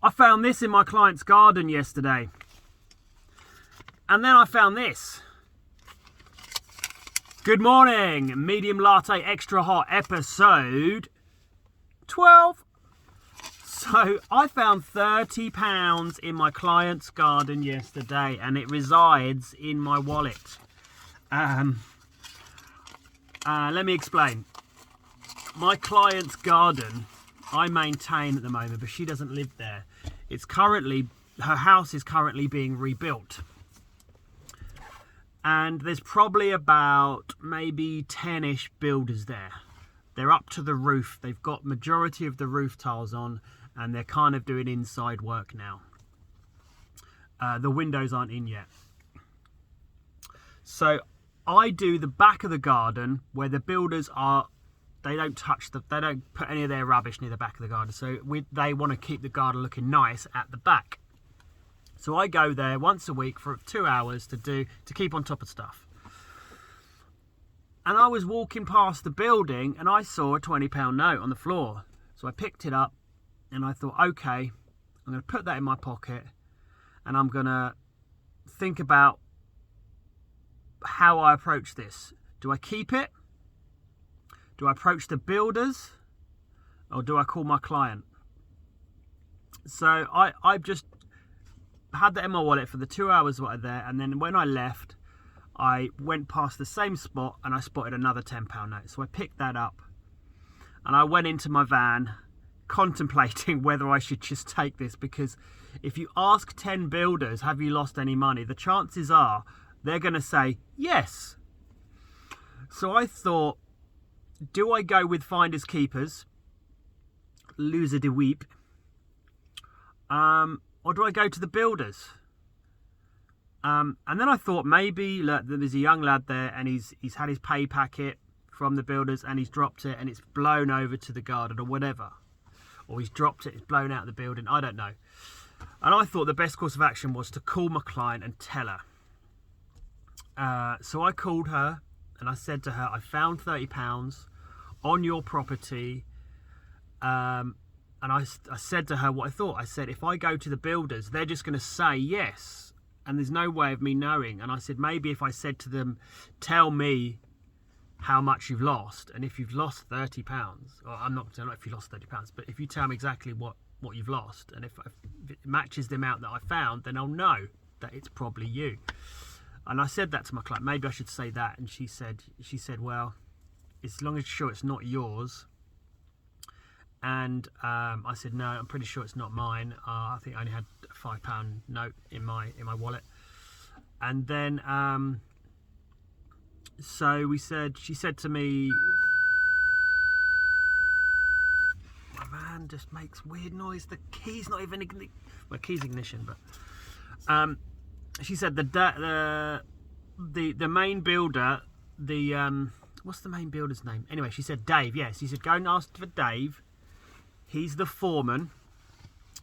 I found this in my client's garden yesterday. And then I found this. Good morning, medium latte extra hot episode 12. So I found £30 in my client's garden yesterday, and it resides in my wallet. Let me explain. My client's garden, I maintain at the moment, but she doesn't live there. Her house is currently being rebuilt. And there's probably about maybe 10-ish builders there. They're up to the roof. They've got majority of the roof tiles on, and they're kind of doing inside work now. The windows aren't in yet. So I do the back of the garden where the builders are. They don't put any of their rubbish near the back of the garden. So they want to keep the garden looking nice at the back. So I go there once a week for 2 hours to keep on top of stuff. And I was walking past the building and I saw a £20 note on the floor. So I picked it up and I thought, okay, I'm going to put that in my pocket and I'm going to think about how I approach this. Do I keep it? Do I approach the builders? Or do I call my client? So I just had that in my wallet for the 2 hours that I there, and then when I left, I went past the same spot and I spotted another £10 note. So I picked that up and I went into my van contemplating whether I should just take this, because if you ask 10 builders, have you lost any money, the chances are they're going to say yes. So I thought, do I go with finders keepers, loser de weep, or do I go to the builders? And then I thought maybe, look, there's a young lad there and he's had his pay packet from the builders and he's dropped it and it's blown over to the garden or whatever. Or he's dropped it, it's blown out of the building, I don't know. And I thought the best course of action was to call my client and tell her. So I called her and I said to her, I found £30 on your property. And I said to her what I thought. I said, if I go to the builders, they're just going to say yes. And there's no way of me knowing. And I said, maybe if I said to them, tell me how much you've lost. And if you've lost £30, or I don't know if you lost £30, but if you tell me exactly what you've lost, and if it matches the amount that I found, then I'll know that it's probably you. And I said that to my client, maybe I should say that. And she said, well, as long as you're sure it's not yours. And I said, no, I'm pretty sure it's not mine. I think I only had a £5 note in my wallet. And then, so she said to me, my van just makes weird noise. The key's not even ignition. Well, key's ignition, but she said the main builder, what's the main builder's name? Anyway, she said Dave. Yes, he said go and ask for Dave. He's the foreman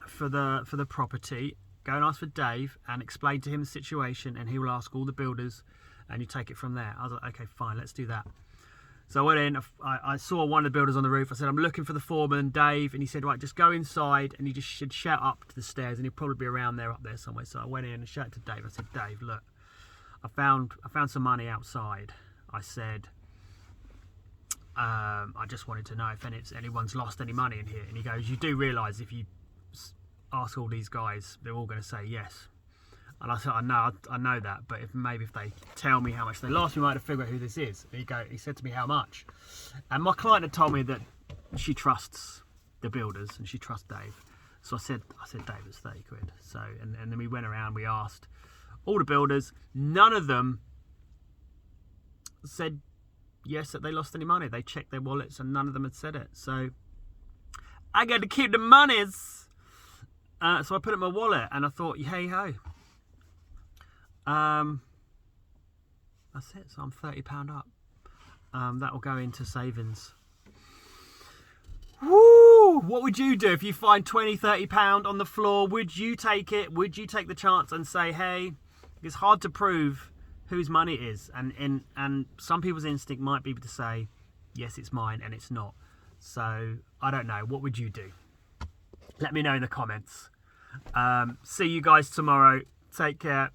for the property. Go and ask for Dave and explain to him the situation, and he will ask all the builders, and you take it from there. I was like, okay, fine, let's do that. So I went in. I saw one of the builders on the roof. I said, I'm looking for the foreman, Dave, and he said, right, just go inside, and you just should shout up to the stairs, and he'll probably be around there, up there somewhere. So I went in and shouted to Dave. I said, Dave, look, I found some money outside. I said, I just wanted to know if anyone's lost any money in here. And he goes, you do realise if you ask all these guys, they're all going to say yes. And I said, I know that, but if they tell me how much they lost, we might have to figure out who this is. And he said to me, how much? And my client had told me that she trusts the builders and she trusts Dave. So I said, Dave, it's 30 quid. So, and then we went around, we asked all the builders. None of them said yes, that they lost any money. They checked their wallets and none of them had said it. So I got to keep the monies. So I put it in my wallet and I thought, hey ho. That's it. So I'm £30 up. That will go into savings. Woo! What would you do if you find £20-30 on the floor? Would you take it? Would you take the chance and say, hey, it's hard to prove whose money it is, and some people's instinct might be to say, yes, it's mine, and it's not. So I don't know. What would you do? Let me know in the comments. See you guys tomorrow. Take care.